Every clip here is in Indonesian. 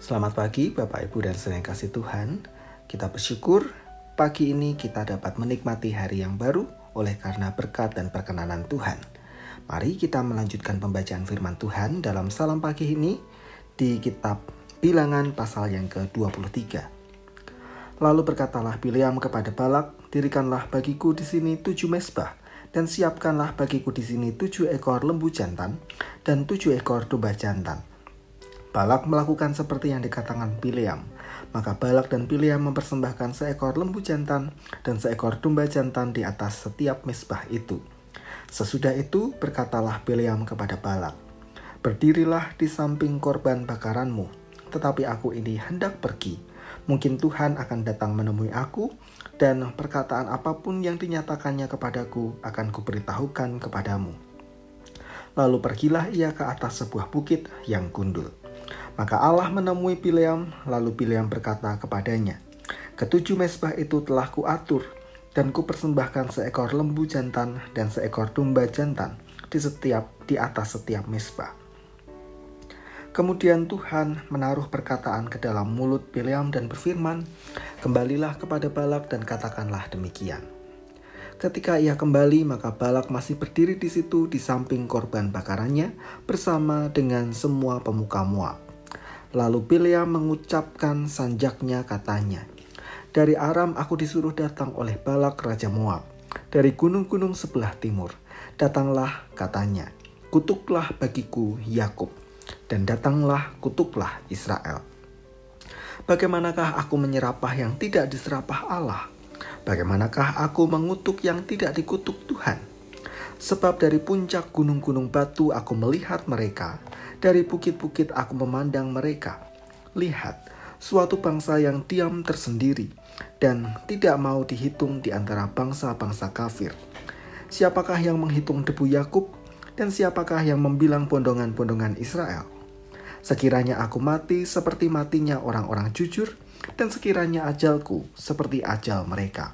Selamat pagi Bapak Ibu dan saudara yang kasih Tuhan. Kita bersyukur pagi ini kita dapat menikmati hari yang baru oleh karena berkat dan perkenanan Tuhan. Mari kita melanjutkan pembacaan firman Tuhan dalam salam pagi ini di kitab Bilangan pasal yang ke-23. Lalu berkatalah Bileam kepada Balak, dirikanlah bagiku di sini 7 mezbah dan siapkanlah bagiku di sini 7 ekor lembu jantan dan 7 ekor domba jantan. Balak melakukan seperti yang dikatakan Bileam. Maka Balak dan Bileam mempersembahkan seekor lembu jantan dan seekor domba jantan di atas setiap mezbah itu. Sesudah itu berkatalah Bileam kepada Balak, berdirilah di samping korban bakaranmu, tetapi aku ini hendak pergi. Mungkin Tuhan akan datang menemui aku, dan perkataan apapun yang dinyatakannya kepadaku akan kuberitahukan kepadamu. Lalu pergilah ia ke atas sebuah bukit yang gundul. Maka Allah menemui Bileam, lalu Bileam berkata kepadanya, "Ketujuh mezbah itu telah kuatur, dan kupersembahkan seekor lembu jantan dan seekor domba jantan di atas setiap mezbah." Kemudian Tuhan menaruh perkataan ke dalam mulut Bileam dan berfirman, "Kembalilah kepada Balak dan katakanlah demikian." Ketika ia kembali, maka Balak masih berdiri di situ di samping korban bakarannya bersama dengan semua pemuka Moab. Lalu Bileam mengucapkan sanjaknya, katanya, "Dari Aram aku disuruh datang oleh Balak raja Moab, dari gunung-gunung sebelah timur. Datanglah," katanya, "kutuklah bagiku Yakub, dan datanglah kutuklah Israel. Bagaimanakah aku menyerapah yang tidak diserapah Allah? Bagaimanakah aku mengutuk yang tidak dikutuk Tuhan? Sebab dari puncak gunung-gunung batu aku melihat mereka, dari bukit-bukit aku memandang mereka. Lihat, suatu bangsa yang diam tersendiri dan tidak mau dihitung di antara bangsa-bangsa kafir. Siapakah yang menghitung debu Yakub, dan siapakah yang membilang pondongan-pondongan Israel? Sekiranya aku mati seperti matinya orang-orang jujur, dan sekiranya ajalku seperti ajal mereka."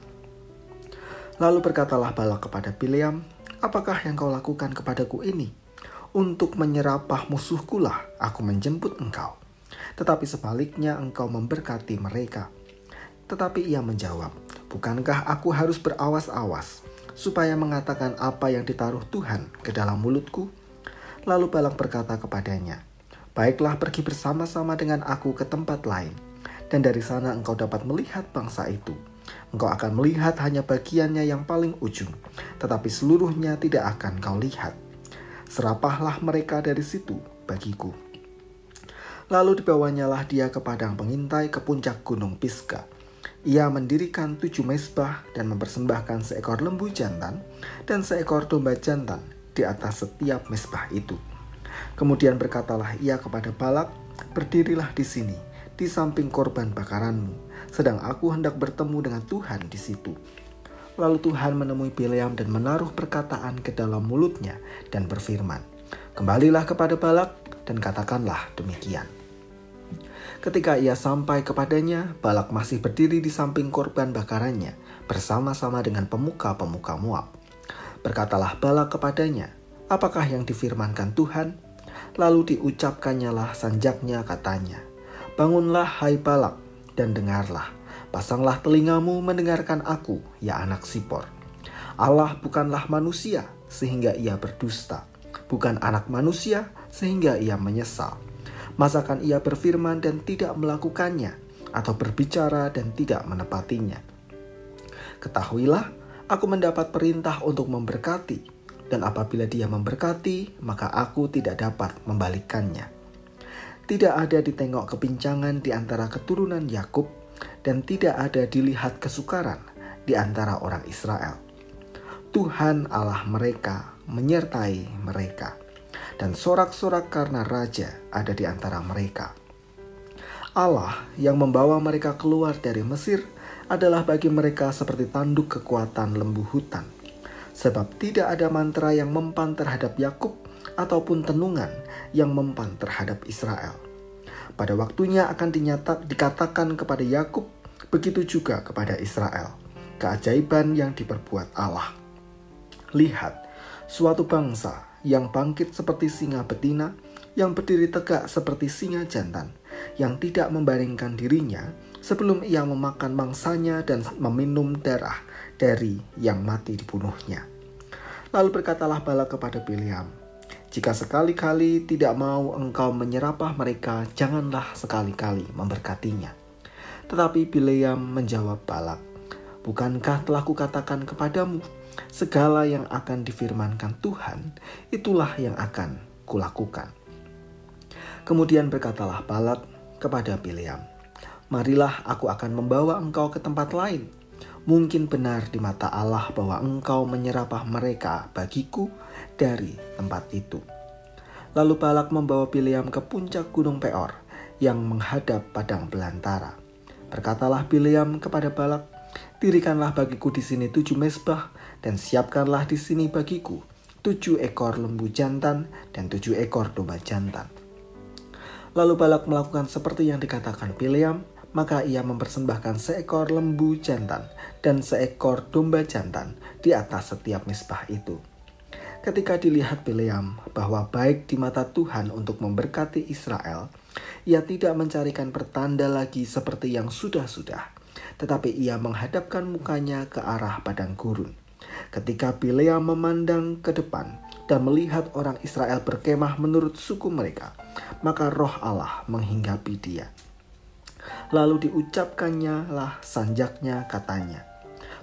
Lalu berkatalah Balak kepada Bileam, "Apakah yang kau lakukan kepadaku ini? Untuk menyerapah musuhkulah aku menjemput engkau, tetapi sebaliknya engkau memberkati mereka." Tetapi ia menjawab, "Bukankah aku harus berawas-awas, supaya mengatakan apa yang ditaruh Tuhan ke dalam mulutku?" Lalu Balak berkata kepadanya, "Baiklah, pergi bersama-sama dengan aku ke tempat lain, dan dari sana engkau dapat melihat bangsa itu. Engkau akan melihat hanya bagiannya yang paling ujung, tetapi seluruhnya tidak akan kau lihat. Serapahlah mereka dari situ bagiku." Lalu dibawanyalah dia ke padang pengintai ke puncak gunung Pisga. Ia mendirikan 7 mezbah dan mempersembahkan seekor lembu jantan dan seekor domba jantan di atas setiap mezbah itu. Kemudian berkatalah ia kepada Balak, "Berdirilah di sini, di samping korban bakaranmu, sedang aku hendak bertemu dengan Tuhan di situ." Lalu Tuhan menemui Bileam dan menaruh perkataan ke dalam mulutnya dan berfirman, "Kembalilah kepada Balak dan katakanlah demikian." Ketika ia sampai kepadanya, Balak masih berdiri di samping korban bakarannya bersama-sama dengan pemuka-pemuka Moab. Berkatalah Balak kepadanya, "Apakah yang difirmankan Tuhan?" Lalu diucapkannyalah sanjaknya, katanya, "Bangunlah hai Balak dan dengarlah. Pasanglah telingamu mendengarkan aku, ya anak Sipor. Allah bukanlah manusia sehingga ia berdusta, bukan anak manusia sehingga ia menyesal. Masakan ia berfirman dan tidak melakukannya, atau berbicara dan tidak menepatinya? Ketahuilah, aku mendapat perintah untuk memberkati, dan apabila dia memberkati, maka aku tidak dapat membalikkannya. Tidak ada ditengok kepincangan di antara keturunan Yakub, dan tidak ada dilihat kesukaran di antara orang Israel. Tuhan Allah mereka menyertai mereka, dan sorak-sorak karena raja ada di antara mereka. Allah yang membawa mereka keluar dari Mesir adalah bagi mereka seperti tanduk kekuatan lembu hutan. Sebab tidak ada mantra yang mempan terhadap Yakub ataupun tenungan yang mempan terhadap Israel. Pada waktunya akan dikatakan kepada Yakub, begitu juga kepada Israel, keajaiban yang diperbuat Allah. Lihat, suatu bangsa yang bangkit seperti singa betina yang berdiri tegak seperti singa jantan, yang tidak membaringkan dirinya sebelum ia memakan mangsanya dan meminum darah dari yang mati dibunuhnya. Lalu berkatalah Balak kepada Bileam, "Jika sekali-kali tidak mau engkau menyerapah mereka, janganlah sekali-kali memberkatinya." Tetapi Bileam menjawab Balak, "Bukankah telah kukatakan kepadamu, segala yang akan difirmankan Tuhan, itulah yang akan kulakukan." Kemudian berkatalah Balak kepada Bileam, "Marilah aku akan membawa engkau ke tempat lain. Mungkin benar di mata Allah bahwa engkau menyerapah mereka bagiku dari tempat itu." Lalu Balak membawa Bileam ke puncak gunung Peor yang menghadap padang belantara. Berkatalah Bileam kepada Balak, "Dirikanlah bagiku di sini 7 mezbah dan siapkanlah di sini bagiku 7 ekor lembu jantan dan 7 ekor domba jantan." Lalu Balak melakukan seperti yang dikatakan Bileam, maka ia mempersembahkan seekor lembu jantan dan seekor domba jantan di atas setiap mezbah itu. Ketika dilihat Bileam bahwa baik di mata Tuhan untuk memberkati Israel, ia tidak mencarikan pertanda lagi seperti yang sudah-sudah, tetapi ia menghadapkan mukanya ke arah padang gurun. Ketika Bileam memandang ke depan dan melihat orang Israel berkemah menurut suku mereka, maka roh Allah menghinggapi dia. Lalu diucapkannya lah sanjaknya, katanya,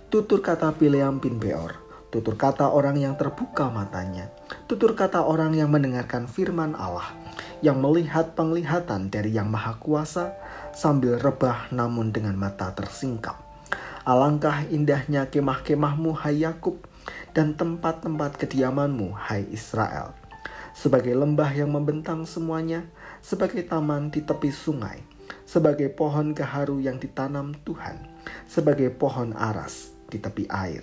"Tutur kata Bileam bin Beor, tutur kata orang yang terbuka matanya, tutur kata orang yang mendengarkan firman Allah, yang melihat penglihatan dari Yang Maha Kuasa sambil rebah namun dengan mata tersingkap. Alangkah indahnya kemah-kemahmu, hai Yakub, dan tempat-tempat kediamanmu, hai Israel. Sebagai lembah yang membentang semuanya, sebagai taman di tepi sungai, sebagai pohon gaharu yang ditanam Tuhan, sebagai pohon aras di tepi air.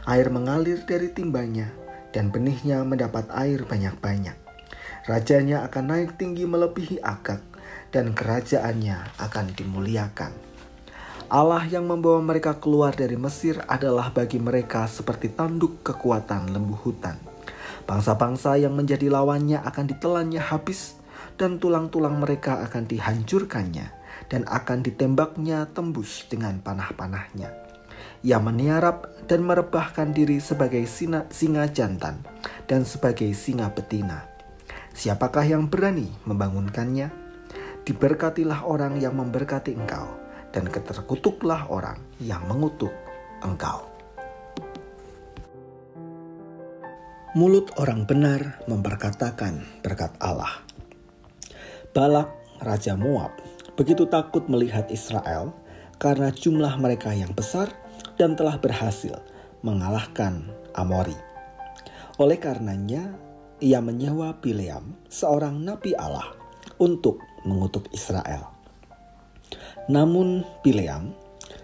Air mengalir dari timbanya, dan benihnya mendapat air banyak-banyak. Rajanya akan naik tinggi melebihi Agag, dan kerajaannya akan dimuliakan. Allah yang membawa mereka keluar dari Mesir adalah bagi mereka seperti tanduk kekuatan lembu hutan. Bangsa-bangsa yang menjadi lawannya akan ditelannya habis, dan tulang-tulang mereka akan dihancurkannya, dan akan ditembaknya tembus dengan panah-panahnya. Ia meniarap dan merebahkan diri sebagai singa jantan dan sebagai singa betina. Siapakah yang berani membangunkannya? Diberkatilah orang yang memberkati engkau, dan terkutuklah orang yang mengutuk engkau." Mulut orang benar memperkatakan berkat Allah. Balak, raja Moab, begitu takut melihat Israel karena jumlah mereka yang besar dan telah berhasil mengalahkan Amori. Oleh karenanya, ia menyewa Bileam, seorang nabi Allah, untuk mengutuk Israel. Namun Bileam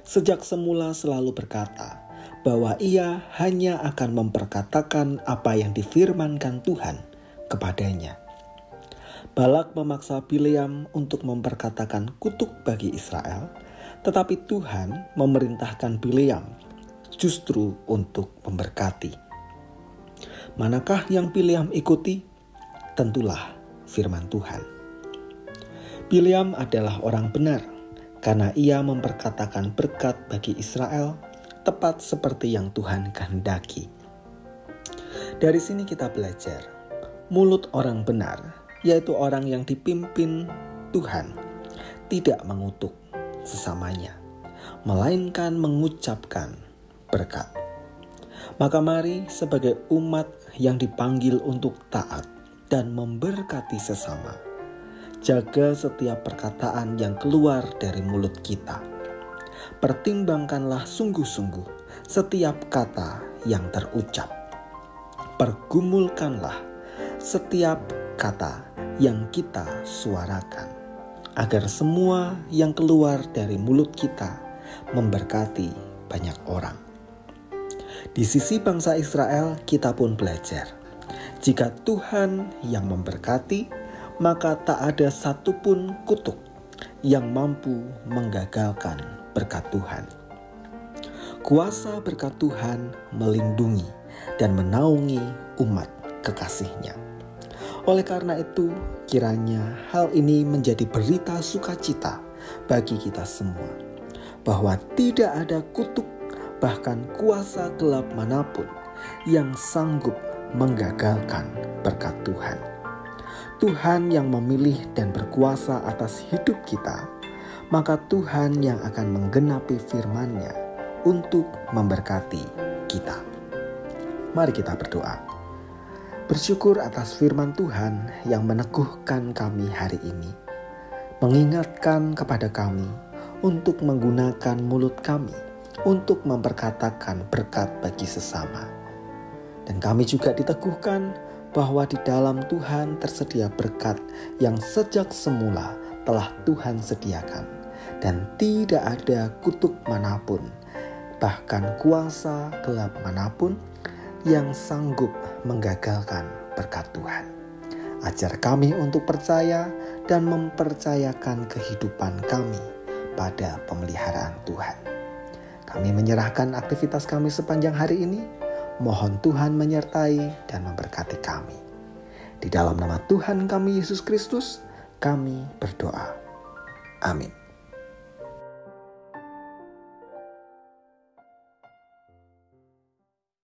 sejak semula selalu berkata bahwa ia hanya akan memperkatakan apa yang difirmankan Tuhan kepadanya. Balak memaksa Bileam untuk memperkatakan kutuk bagi Israel, tetapi Tuhan memerintahkan Bileam justru untuk memberkati. Manakah yang Bileam ikuti? Tentulah firman Tuhan. Bileam adalah orang benar karena ia memperkatakan berkat bagi Israel tepat seperti yang Tuhan kehendaki. Dari sini kita belajar, mulut orang benar, yaitu orang yang dipimpin Tuhan, tidak mengutuk sesamanya, melainkan mengucapkan berkat. Maka mari sebagai umat yang dipanggil untuk taat dan memberkati sesama, jaga setiap perkataan yang keluar dari mulut kita. Pertimbangkanlah sungguh-sungguh setiap kata yang terucap. Pergumulkanlah setiap kata yang kita suarakan, agar semua yang keluar dari mulut kita memberkati banyak orang. Di sisi bangsa Israel, kita pun belajar, jika Tuhan yang memberkati, maka tak ada satupun kutuk yang mampu menggagalkan berkat Tuhan. Kuasa berkat Tuhan melindungi dan menaungi umat kekasihnya. Oleh karena itu, kiranya hal ini menjadi berita sukacita bagi kita semua, bahwa tidak ada kutuk bahkan kuasa gelap manapun yang sanggup menggagalkan berkat Tuhan. Tuhan yang memilih dan berkuasa atas hidup kita, maka Tuhan yang akan menggenapi firman-Nya untuk memberkati kita. Mari kita berdoa. Bersyukur atas firman Tuhan yang meneguhkan kami hari ini, mengingatkan kepada kami untuk menggunakan mulut kami untuk memperkatakan berkat bagi sesama. Dan kami juga diteguhkan bahwa di dalam Tuhan tersedia berkat yang sejak semula telah Tuhan sediakan, dan tidak ada kutuk manapun, bahkan kuasa gelap manapun yang sanggup menggagalkan berkat Tuhan. Ajar kami untuk percaya dan mempercayakan kehidupan kami pada pemeliharaan Tuhan. Kami menyerahkan aktivitas kami sepanjang hari ini. Mohon Tuhan menyertai dan memberkati kami. Di dalam nama Tuhan kami Yesus Kristus, kami berdoa. Amin.